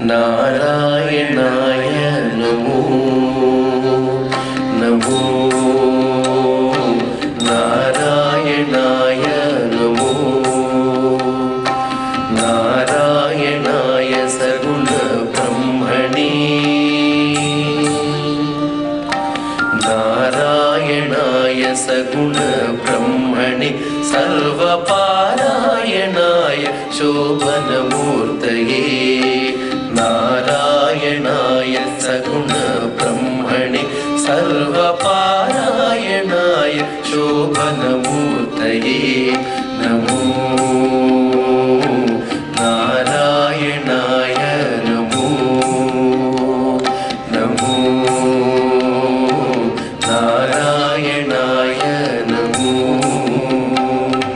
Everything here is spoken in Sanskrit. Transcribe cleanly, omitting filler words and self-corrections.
नारायणाय नमो नमो नारायणाय नमो नारायणाय सगुण ब्रह्मणे नारायणाय सगुण ब्रह्मणे सर्वपारायणाय शोभनमूर्तये नारायणाय सगुण ब्रह्मणे सर्वपारायणाय शोभनमूर्तये नमो